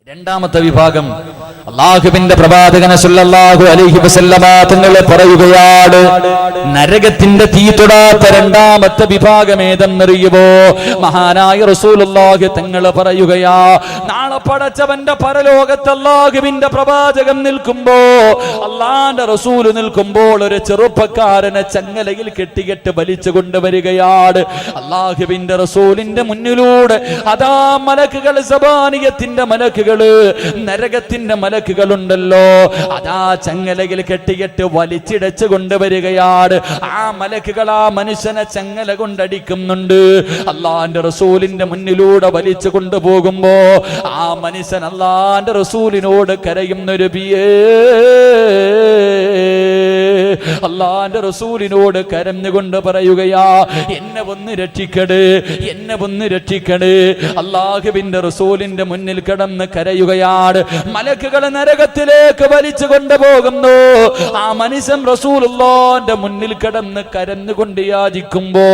രണ്ടാമത്തെ വിഭാഗം അല്ലാഹുവിന്റെ പ്രവാചകൻ സല്ലല്ലാഹു അലൈഹി വസല്ലമ തങ്ങൾ പറയുകയാണ്, നരകത്തിന്റെ തീ തൊടാത്ത രണ്ടാമത്തെ വിഭാഗം ഏതെന്നറിയുമോ? മഹാനായ റസൂലുള്ളാഹി തങ്ങൾ പറയുകയാ, നാളെ പടച്ചവന്റെ പരലോകത്ത് അല്ലാഹുവിന്റെ പ്രവാചകൻ നിൽക്കുമ്പോ, അല്ലാഹുവിന്റെ റസൂൽ നിൽക്കുമ്പോൾ ഒരു ചെറുപ്പക്കാരനെ ചങ്ങലയിൽ കെട്ടികെട്ട് വലിച്ചു കൊണ്ടുവരികയാണ്. അല്ലാഹുവിന്റെ റസൂലിന്റെ മുന്നിലൂടെ അതാ മലക്കുകൾ, സബാനിയത്തിന്റെ മലക്കുകൾ, നരകത്തിന്റെ മലക്കുകളുണ്ടല്ലോ, അതാ ചങ്ങലയിൽ കെട്ടിയിട്ട് വലിച്ചിടച്ച് കൊണ്ടുവരികയാണ്. ആ മലക്കുകൾ ആ മനുഷ്യനെ ചങ്ങല കൊണ്ടടിക്കുന്നുണ്ട്. അള്ളാന്റെ റസൂലിന്റെ മുന്നിലൂടെ വലിച്ചു കൊണ്ടുപോകുമ്പോ ആ മനുഷ്യൻ അള്ളാന്റെ റസൂലിനോട് കരയുന്നൊരു ബിയേ, അള്ളാന്റെ റസൂലിനോട് കരഞ്ഞുകൊണ്ട് പറയുകയാ, എന്നെ ഒന്ന് രക്ഷിക്കട്, എന്നെ ഒന്ന് രക്ഷിക്കട്. അള്ളാഹുവിന്റെ റസൂലിന്റെ മുന്നിൽ കിടന്ന് കരയുകയാണ്. മലക്കുകൾ നരകത്തിലേക്ക് വലിച്ചു കൊണ്ടുപോകുന്നു. ആ മനുഷ്യൻ റസൂലുള്ളാഹിന്റെ മുന്നിൽ കിടന്ന് കരഞ്ഞുകൊണ്ട് യാചിക്കുമ്പോ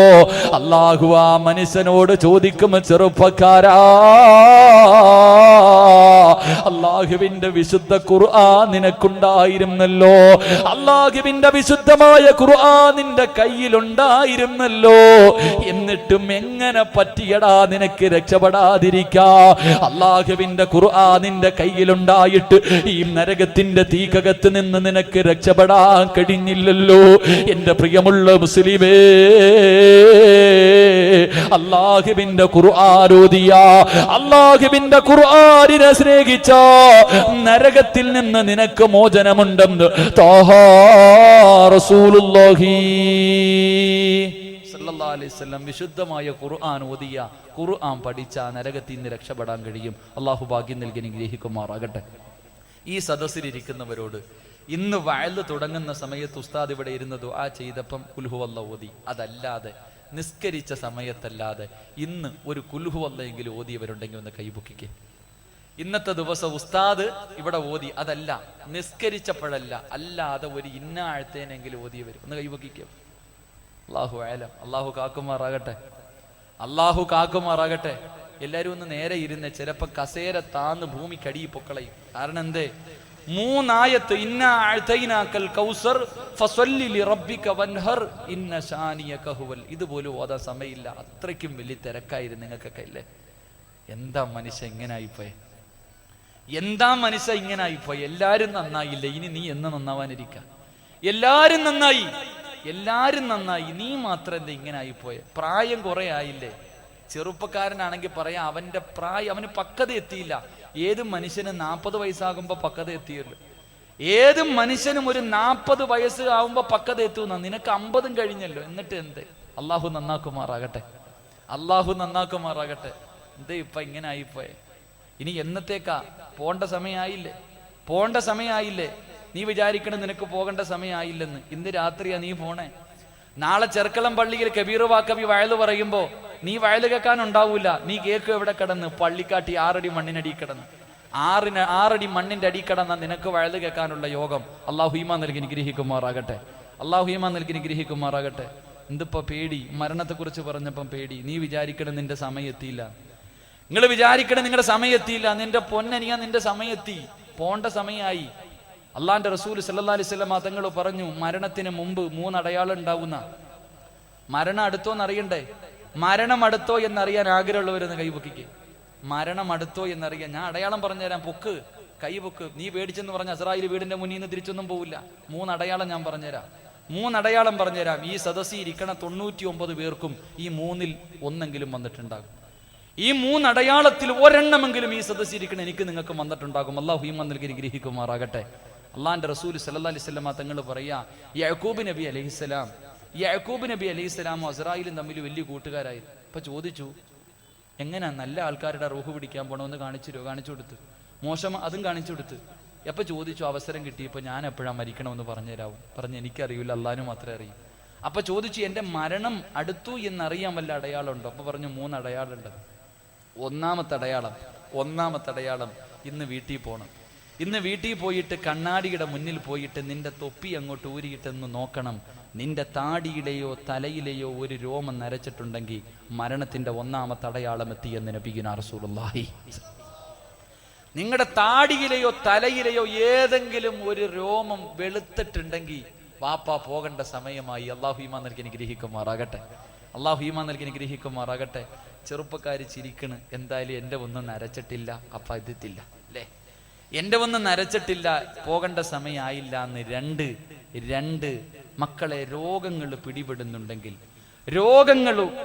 അള്ളാഹു ആ മനുഷ്യനോട് ചോദിക്കും, ചെറുപ്പക്കാരാ, അള്ളാഹുവിന്റെ വിശുദ്ധ ഖുർആൻ നിനക്കുണ്ടായിരുന്നല്ലോ, അള്ളാഹുവിന്റെ വിശുദ്ധമായ ഖുർആൻ നിന്റെ കയ്യിലുണ്ടായിരുന്നല്ലോ, എന്നിട്ടും എങ്ങനെ പറ്റിയടാ നിനക്ക് രക്ഷപ്പെടാതിരിക്കാ? അള്ളാഹുവിന്റെ ഖുർആൻ നിന്റെ കയ്യിലുണ്ടായിട്ട് ഈ നരകത്തിന്റെ തീക്കകത്ത് നിന്ന് നിനക്ക് രക്ഷപ്പെടാൻ കഴിഞ്ഞില്ലല്ലോ. എന്റെ പ്രിയമുള്ള മുസ്ലിമേ, അള്ളാഹുവിന്റെ ഖുർആൻ ഓതിയ, അള്ളാഹുവിന്റെ ഖുർആനിനെ സ്നേഹിച്ച നരകത്തിൽ നിന്ന് നിനക്ക് മോചനമുണ്ടെന്ന് ത്വാഹാ റസൂലുള്ളാഹി സല്ലല്ലാഹു അലൈഹി വസല്ലം വിശുദ്ധമായ ഖുർആൻ ഓതിയ, ഖുർആൻ പഠിച്ച നരകത്തിൽ നിന്ന് രക്ഷപ്പെടാൻ കഴിയും. അള്ളാഹു ഭാഗ്യം നൽകി അനുഗ്രഹിക്കുമാറാകട്ടെ. ഈ സദസ്സിലിരിക്കുന്നവരോട് ഇന്ന് വഅദ് തുടങ്ങുന്ന സമയത്ത് ഉസ്താദ് ഇവിടെ ഇരുന്ന് ദുആ ചെയ്തപ്പം ഖുൽ ഹുവല്ലാഹു ഓതി, അതല്ലാതെ നിസ്കരിച്ച സമയത്തല്ലാതെ ഇന്ന് ഒരു ഖുൽ ഹുവല്ലാഹെങ്കിലും ഓതിയവരുണ്ടെങ്കിൽ ഒന്ന് കൈപൊക്കിക്കേ. ഇന്നത്തെ ദിവസം ഉസ്താദ് ഇവിടെ ഓതി, അതല്ല നിസ്കരിച്ചപ്പോഴല്ല, അല്ലാതെ ഒരു ഇന്ന ആഴ്ത്തേനെങ്കിലും ഓതിയവർ ഒന്ന് കൈപൊക്കിക്കോ. അല്ലാഹു അഅലം. അല്ലാഹു കാക്കുമാറാകട്ടെ, അല്ലാഹു കാക്കുമാറാകട്ടെ. എല്ലാരും ഒന്ന് നേരെ ഇരുന്ന്, ചിലപ്പോ കസേര താന്ന് ഭൂമിക്കടിയിൽ പൊക്കളയും. കാരണം എന്തേ? മൂന്നായത്ത്, ഇന്നാ അഅ്തൈനാക്കൽ കൗസർ ഫസല്ലി ലിറബ്ബിക വൻഹർ ഇന്ന ശാനിയക ഹുവൽ, ഇതുപോലും ഓതാൻ സമയമില്ല. അത്രയ്ക്കും വലിയ തിരക്കായിരുന്നു നിങ്ങൾക്കൊക്കെ ഇല്ലേ? എന്താ മനുഷ്യ ഇങ്ങനായിപ്പോയെ? എന്താ മനുഷ്യ ഇങ്ങനായിപ്പോയി? എല്ലാരും നന്നായില്ലേ? ഇനി നീ എന്ന് നന്നാവാനിരിക്ക? എല്ലാരും നന്നായി, എല്ലാരും നന്നായി, നീ മാത്രം എന്താ ഇങ്ങനെ ആയിപ്പോയെ? പ്രായം കുറെ ആയില്ലേ? ചെറുപ്പക്കാരനാണെങ്കിൽ പറയാം, അവന്റെ പ്രായം, അവന് പക്വത എത്തിയില്ല. ഏത് മനുഷ്യന് 40 വയസ്സാകുമ്പോ പക്വത എത്തിയല്ലോ. ഏത് മനുഷ്യനും ഒരു 40 വയസ്സ് ആകുമ്പോ പക്വത എത്തുന്ന, നിനക്ക് 50 കഴിഞ്ഞല്ലോ. എന്നിട്ട് എന്തേ? അള്ളാഹു നന്നാക്കുമാറാകട്ടെ, അള്ളാഹു നന്നാക്കുമാറാകട്ടെ. എന്തേ ഇപ്പൊ ഇങ്ങനെ ആയിപ്പോയെ? ഇനി എന്നത്തേക്കാ? പോണ്ട സമയമായില്ലേ? പോണ്ട സമയമായില്ലേ? നീ വിചാരിക്കണം നിനക്ക് പോകേണ്ട സമയമായില്ലെന്ന്. ഇന്ന് രാത്രിയാ നീ പോണേ. നാളെ ചെർക്കളം പള്ളിയിൽ കബീർ വാക്കബി വയല് പറയുമ്പോ നീ വയല് കേൾക്കാൻ ഉണ്ടാവൂല. നീ കേക്ക് എവിടെ കിടന്ന്? പള്ളിക്കാട്ടി 6 അടി മണ്ണിനടി കിടന്ന്, 6 അടി മണ്ണിന്റെ അടി കിടന്ന നിനക്ക് വയല് കേൾക്കാനുള്ള യോഗം അള്ളാഹു ഈമാൻ നൽകി നിഗ്രഹിക്കുമാറാകട്ടെ, അള്ളാഹു ഈമാൻ നൽകി നിഗ്രഹിക്കുമാറാകട്ടെ. എന്തിപ്പോ പേടി? മരണത്തെ കുറിച്ച് പറഞ്ഞപ്പം പേടി. നീ വിചാരിക്കണം നിന്റെ സമയം എത്തിയില്ല, നിങ്ങൾ വിചാരിക്കണം നിങ്ങളുടെ സമയം എത്തിയില്ല. നിന്റെ പൊന്നനിയാ, നിന്റെ സമയം എത്തി, പോണ്ട സമയമായി. അള്ളാന്റെ റസൂൽ സല്ലല്ലാഹു അലൈഹി വസല്ലം തങ്ങൾ പറഞ്ഞു, മരണത്തിന് മുമ്പ് 3 അടയാളം ഉണ്ടാവുന്ന. മരണം അടുത്തോന്ന് അറിയണ്ടേ? മരണം അടുത്തോ എന്നറിയാൻ ആഗ്രഹമുള്ളവരൊന്ന് കൈപൊക്കിക്ക്. മരണം അടുത്തോ എന്നറിയാൻ ഞാൻ അടയാളം പറഞ്ഞുതരാം. പൊക്ക്, കൈപൊക്ക്. നീ പേടിച്ചെന്ന് പറഞ്ഞ അസ്രായേൽ വീടിന്റെ മുന്നിൽ നിന്ന് തിരിച്ചൊന്നും പോവില്ല. 3 അടയാളം ഞാൻ പറഞ്ഞുതരാം, 3 അടയാളം പറഞ്ഞുതരാം. ഈ സദസ്സിൽ ഇരിക്കണ 99 പേർക്കും ഈ 3-ൽ ഒന്നെങ്കിലും വന്നിട്ടുണ്ടാകും. ഈ 3 അടയാളത്തിൽ ഒരെണ്ണമെങ്കിലും ഈ സദസ്സിൽ ഇരിക്കണ എനിക്ക് നിങ്ങൾക്ക് വന്നിട്ടുണ്ടാകും. അല്ലാഹു ഈമാൻ നൽകി അനുഗ്രഹിക്കുമാറാകട്ടെ. അള്ളാന്റെ റസൂൽ സല്ലല്ലാഹു അലൈഹി വസല്ലം തങ്ങൾ പറയാ, യാക്കൂബ് നബി അലൈഹിസ്സലാം, യാക്കൂബ് നബി അലൈഹിസ്സലാമും അസ്രായേലും തമ്മിൽ വലിയ കൂട്ടുകാരായിരുന്നു. അപ്പൊ ചോദിച്ചു, എങ്ങനെയാ നല്ല ആൾക്കാരുടെ റൂഹ് പിടിക്കാൻ പോണമെന്ന് കാണിച്ചു കൊടുത്ത്, മോശം അതും കാണിച്ചു കൊടുത്ത്. എപ്പൊ ചോദിച്ചു, അവസരം കിട്ടിയപ്പോ ഞാൻ എപ്പോഴാ മരിക്കണമെന്ന് പറഞ്ഞുതരാവും. പറഞ്ഞു, എനിക്കറിയില്ല, അള്ളാഹു മാത്രമേ അറിയൂ. അപ്പൊ ചോദിച്ചു, എന്റെ മരണം അടുത്തു എന്നറിയാൻ വല്ല അടയാളം ഉണ്ടോ? അപ്പൊ പറഞ്ഞു, 3 അടയാളം ഉണ്ട്. ഒന്നാമത്തെ അടയാളം, ഇന്ന് വീട്ടിൽ പോകണം. ഇന്ന് വീട്ടിൽ പോയിട്ട് കണ്ണാടിയുടെ മുന്നിൽ പോയിട്ട് നിന്റെ തൊപ്പി അങ്ങോട്ട് ഊരിയിട്ടെന്ന് നോക്കണം. നിന്റെ താടിയിലെയോ തലയിലെയോ ഒരു രോമം നരച്ചിട്ടുണ്ടെങ്കിൽ മരണത്തിന്റെ ഒന്നാമത്തെ അടയാളം എത്തിയെന്ന് നബിയുനാ റസൂലുള്ളാഹി. നിങ്ങളുടെ താടിയിലെയോ തലയിലെയോ ഏതെങ്കിലും ഒരു രോമം വെളുത്തിട്ടുണ്ടെങ്കിൽ വാപ്പ പോകേണ്ട സമയമായി. അള്ളാഹു ഈമാൻ നൽകി അനുഗ്രഹിക്കുമാറാകട്ടെ. അള്ളാഹു ഈമാൻ നൽകി അനുഗ്രഹിക്കുമാറാകട്ടെ. ചെറുപ്പക്കാര് ചിരിക്കണ്, എന്തായാലും എൻ്റെ ഒന്നും നരച്ചിട്ടില്ല, അപ്പ ഇതില്ല അല്ലേ, എൻ്റെ ഒന്നും നരച്ചിട്ടില്ല, പോകേണ്ട സമയമായില്ല എന്ന്. രണ്ട് മക്കളെ രോഗങ്ങൾ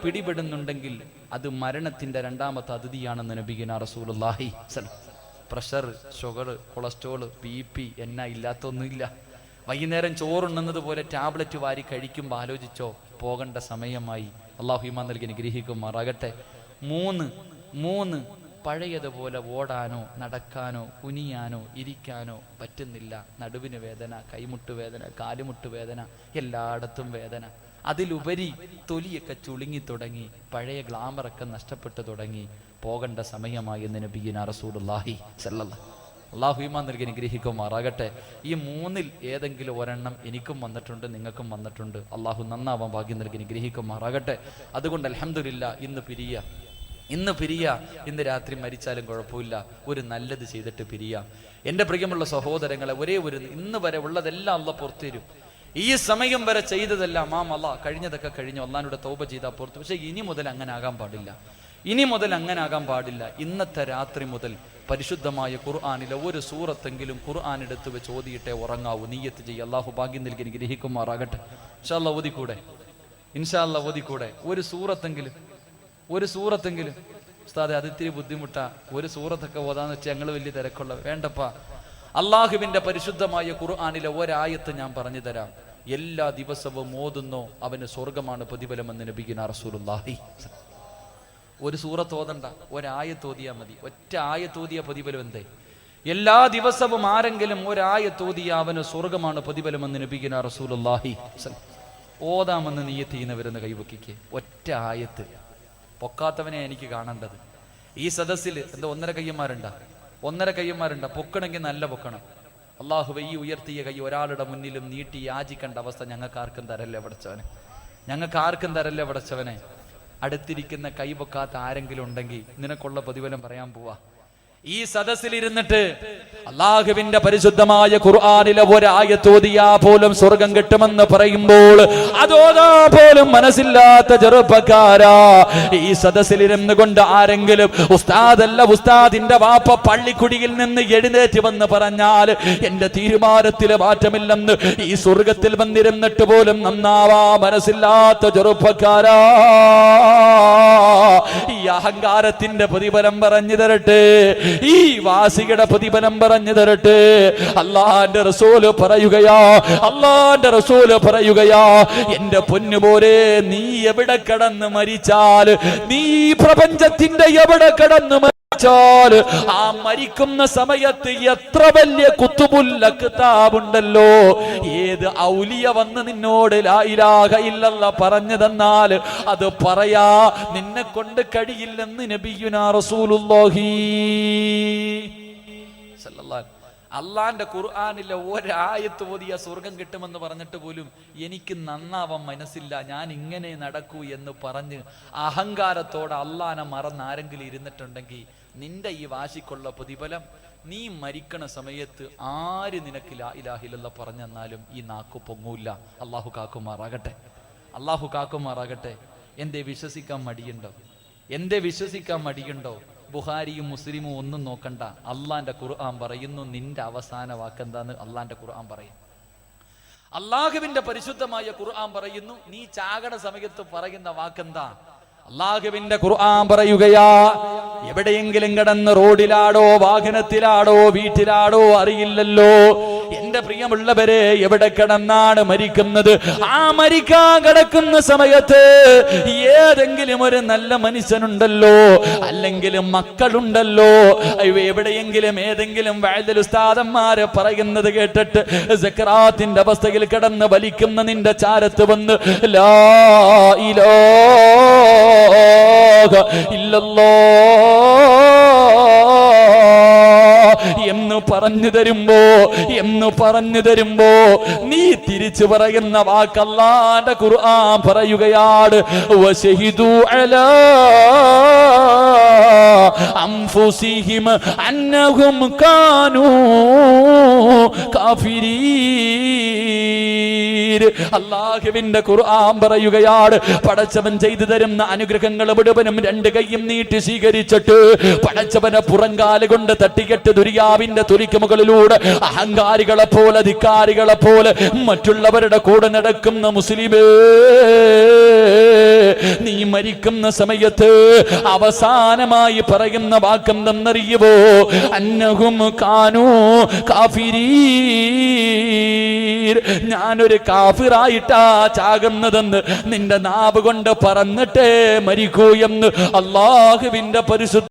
പിടിപെടുന്നുണ്ടെങ്കിൽ അത് മരണത്തിന്റെ രണ്ടാമത്തെ അതിഥിയാണെന്ന് നബിയുനാ റസൂലുള്ളാഹി. പ്രഷർ, ഷുഗർ, കൊളസ്ട്രോൾ, BP എന്നാ ഇല്ലാത്തൊന്നുമില്ല. വൈകുന്നേരം ചോറുണ്ണുന്നത് പോലെ ടാബ്ലറ്റ് വാരി കഴിക്കുമ്പോൾ ആലോചിച്ചോ, പോകേണ്ട സമയമായി. അള്ളാഹു ഈമാൻ നൽകി അനുഗ്രഹിക്കുമാറാകട്ടെ. 3 പഴയതുപോലെ ഓടാനോ നടക്കാനോ കുനിയാനോ ഇരിക്കാനോ പറ്റുന്നില്ല. നടുവിന് വേദന, കൈമുട്ട് വേദന, കാലുമുട്ട് വേദന, എല്ലായിടത്തും വേദന. അതിലുപരി തൊലിയൊക്കെ ചുളുങ്ങി തുടങ്ങി, പഴയ ഗ്ലാമറൊക്കെ നഷ്ടപ്പെട്ടു തുടങ്ങി. പോകേണ്ട സമയമായി എന്ന് നബിയുനാ റസൂലുള്ളാഹി സ്വല്ലല്ലാഹു. അള്ളാഹു ഈമാൻ നൽകി അനുഗ്രഹിക്കുമാറാകട്ടെ. ഈ 3-ൽ ഏതെങ്കിലും ഒരെണ്ണം എനിക്കും വന്നിട്ടുണ്ട്, നിങ്ങൾക്കും വന്നിട്ടുണ്ട്. അള്ളാഹു നന്നാവാൻ ഭാഗ്യം നൽകി അനുഗ്രഹിക്കുമാറാകട്ടെ. അതുകൊണ്ട് അൽഹംദുലില്ലാ, ഇന്ന് പിരിയ, ഇന്ന് രാത്രി മരിച്ചാലും കുഴപ്പമില്ല, ഒരു നല്ലത് ചെയ്തിട്ട് പിരിയാം. എൻ്റെ പ്രിയമുള്ള സഹോദരങ്ങളെ, ഇന്ന് വരെ ഉള്ളതെല്ലാം അള്ളാഹ് പുറത്തു തരും. ഈ സമയം വരെ ചെയ്തതെല്ലാം അള്ളാഹ്, കഴിഞ്ഞതൊക്കെ കഴിഞ്ഞു, അള്ളാഹിനോട് തൗബ ചെയ്താൽ പുറത്തു. പക്ഷെ ഇനി മുതൽ അങ്ങനെ ആകാൻ പാടില്ല. ഇന്നത്തെ രാത്രി മുതൽ പരിശുദ്ധമായ ഖുർആനിലെ ഒരു സൂറത്തെങ്കിലും ഖുർആൻ എടുത്ത് വെച്ച് ഓതിയിട്ടേ ഉറങ്ങാവൂ. നീയത്ത് ചെയ്യ. അള്ളാഹു ഭാഗ്യം നൽകി ഗ്രഹിക്കുമാറാകട്ടെ. ഇൻഷാ അല്ലാഹ് ഓതിക്കൂടെ ഒരു സൂറത്തെങ്കിലും ഉസ്താദെ, അത് ഇത്തിരി ബുദ്ധിമുട്ടാ. ഒരു സൂറത്തൊക്കെ ഓതാന്ന് വെച്ചാൽ ഞങ്ങൾ വലിയ തിരക്കുള്ള വേണ്ടപ്പാ. അള്ളാഹുവിന്റെ പരിശുദ്ധമായ ഖുർആനിലെ ഒരായത്ത് ഞാൻ പറഞ്ഞു തരാം. എല്ലാ ദിവസവും ഓതുന്നോ അവന് സ്വർഗമാണ് പ്രതിഫലമെന്ന് നബിയുനാ റസൂലുള്ളാഹി. ഒരു സൂറത്ത് ഓതണ്ട, ഒരായത്ത് ഓതിയാൽ മതി. ഒറ്റ ആയത്ത് ഓതിയ പ്രതിഫലം എന്തേ? എല്ലാ ദിവസവും ആരെങ്കിലും ഒരായത്ത് ഓതിയ അവന് സ്വർഗമാണ് പ്രതിഫലമെന്ന് നബിയുനാ റസൂലുള്ളാഹി. ഓതാമെന്ന് നീയത്ത് ചെയ്യുന്നവരെന്ന് കൈവക്കിക്ക്. ഒറ്റ ആയത്ത് പൊക്കാത്തവനെ എനിക്ക് കാണേണ്ടത്. ഈ സദസ്സിൽ എന്താ 1.5 കയ്യന്മാരുണ്ടാ? പൊക്കണമെങ്കിൽ നല്ല പൊക്കണം. അള്ളാഹുവേ, ഈ ഉയർത്തിയ കൈ ഒരാളുടെ മുന്നിലും നീട്ടി യാചിക്കേണ്ട അവസ്ഥ ഞങ്ങൾക്ക് ആർക്കും തരല്ലേ പടച്ചവനെ. അടുത്തിരിക്കുന്ന കൈ പൊക്കാത്ത ആരെങ്കിലും ഉണ്ടെങ്കിൽ നിനക്കുള്ള പ്രതിഫലം പറയാൻ പോവാ. ഈ സദസ്സിലിരുന്നിട്ട് അള്ളാഹുവിന്റെ പരിശുദ്ധമായ ഖുർആനിലെ ഒരായത്ത് ഓതിയാ പോലും സ്വർഗം കിട്ടുമെന്ന് പറയുമ്പോൾ അതോതാ പോലും മനസ്സില്ലാത്ത ചെറുപ്പക്കാരാ, ഈ സദസ്സിലിരുന്ന് കൊണ്ട് ആരെങ്കിലും ഉസ്താദിന്റെ വാപ്പ പള്ളിക്കുടിയിൽ നിന്ന് എഴുന്നേറ്റ് വന്ന് പറഞ്ഞാൽ എന്റെ തീരുമാനത്തില് മാറ്റമില്ലെന്ന് ഈ സ്വർഗത്തിൽ വന്നിരുന്നിട്ട് പോലും നന്നാവാ മനസ്സില്ലാത്ത ചെറുപ്പക്കാരാ, ഈ അഹങ്കാരത്തിന്റെ പ്രതിഫലം പറഞ്ഞു തരട്ടെ, ഈ വാസിയുടെ പ്രതിഫലം പറഞ്ഞു തരട്ടെ. അള്ളാന്റെ റസൂല് പറയുകയാ, എന്റെ പൊന്നുപോലെ, നീ എവിടെ കിടന്ന് മരിച്ചാൽ, നീ പ്രപഞ്ചത്തിന്റെ എവിടെ കിടന്ന് മരിച്ചാൽ, ആ മരിക്കുന്ന സമയത്ത് എത്ര വലിയ കുത്തുബുൽ അക്താബുണ്ടല്ലോ, ഏത് ഔലിയ വന്ന് നിന്നോട് ലാ ഇലാഹ ഇല്ലല്ലാഹ് പറഞ്ഞു തന്നാൽ അത് പറയാ നിന്നെ കൊണ്ട് കഴിയില്ലെന്ന് നബിയുനാ റസൂലുള്ളാഹി സല്ലല്ലാഹു. അള്ളാന്റെ ഖുർആനിലെ ഒരായത്ത് ഓതിയ സ്വർഗം കിട്ടുമെന്ന് പറഞ്ഞിട്ട് പോലും എനിക്ക് നന്നാവാൻ മനസ്സില്ല, ഞാൻ ഇങ്ങനെ നടക്കൂ എന്ന് പറഞ്ഞ് അഹങ്കാരത്തോടെ അള്ളാനെ മറന്ന് ആരെങ്കിലും ഇരുന്നിട്ടുണ്ടെങ്കിൽ നിന്റെ ഈ വാശിക്കുള്ള പ്രതിഫലം നീ മരിക്കണ സമയത്ത് ആര് നിനക്ക് ലാ ഇലാഹ ഇല്ലല്ലാഹ് പറഞ്ഞു തന്നാലും ഈ നാക്കു പൊങ്ങൂല്ല. അള്ളാഹു കാക്കുമാറാകട്ടെ. എന്തേ വിശ്വസിക്കാൻ മടിയുണ്ടോ? ബുഖാരിയും മുസ്ലിമും ഒന്നും നോക്കണ്ട. അള്ളാന്റെ ഖുർആൻ പറയുന്നു, നിന്റെ അവസാന വാക്കെന്താന്ന് അള്ളാന്റെ ഖുർആൻ പറയും. അള്ളാഹുവിന്റെ പരിശുദ്ധമായ ഖുർആൻ പറയുന്നു, നീ ചാകണ സമയത്ത് പറയുന്ന വാക്കെന്താ? അള്ളാഹുവിന്റെ ഖുർആൻ പറയുകയാ, എവിടെയെങ്കിലും കിടന്ന് റോഡിലാടോ വാഹനത്തിലാടോ വീട്ടിലാടോ അറിയില്ലല്ലോ, എന്റെ പ്രിയമുള്ളവരെ, എവിടെ കിടന്നാണ് മരിക്കുന്നത്? ആ മരിക്കാൻ കിടക്കുന്ന സമയത്ത് ഏതെങ്കിലും ഒരു നല്ല മനുഷ്യനുണ്ടല്ലോ, അല്ലെങ്കിൽ മക്കളുണ്ടല്ലോ, എവിടെയെങ്കിലും ഏതെങ്കിലും വഅദൽ ഉസ്താദന്മാരെ പറയുന്നത് കേട്ടിട്ട് സക്കറാത്തിന്റെ അവസ്ഥയിൽ കിടന്ന് വലിക്കുന്ന നിന്റെ ചാരത്ത് വന്ന് ലാ ഇല്ലല്ലാഹ് എന്ന് പറഞ്ഞു തരുമ്പോ നീ തിരിച്ചു പറയുന്ന വാക്ക് അല്ലാഹുവിന്റെ ഖുർആൻ പറയുകയാണ് വശഹിദു അലാ അൻഫുസിഹിം അന്നഹും കാനൂ കാഫിരീൻ. അല്ലാഹുവിന്റെ ഖുർആൻ പറയുകയാണ് പടച്ചവൻ ചെയ്തു തരുന്ന അനുഗ്രഹങ്ങൾ മുഴുവനും രണ്ട് കൈയും നീട്ടി സ്വീകരിച്ചിട്ട് പടച്ചവനെ പുറങ്കാല് കൊണ്ട് തട്ടിക്കെട്ട് ദുരിയാവിന്റെ തുരിക്ക് മുകളിലൂടെ അഹങ്കാരികളെ പോലെ ധിക്കാരികളെ പോലെ മറ്റുള്ളവരുടെ കൂടെ നടക്കുന്ന മുസ്ലിമേ, നീ മരിക്കുന്ന സമയത്ത് അവസാനമായി പറയുന്ന വാക്കെന്തെന്നറിയുവോ? അന്നഹും കാനൂ കാഫിരീൻ. ഞാനൊരു കാഫിറായിട്ടാ ചാകുന്നതെന്ന് നിന്റെ നാവ് കൊണ്ട് പറഞ്ഞിട്ടേ മരിക്കൂ എന്ന് അല്ലാഹുവിന്റെ പരിശുദ്ധ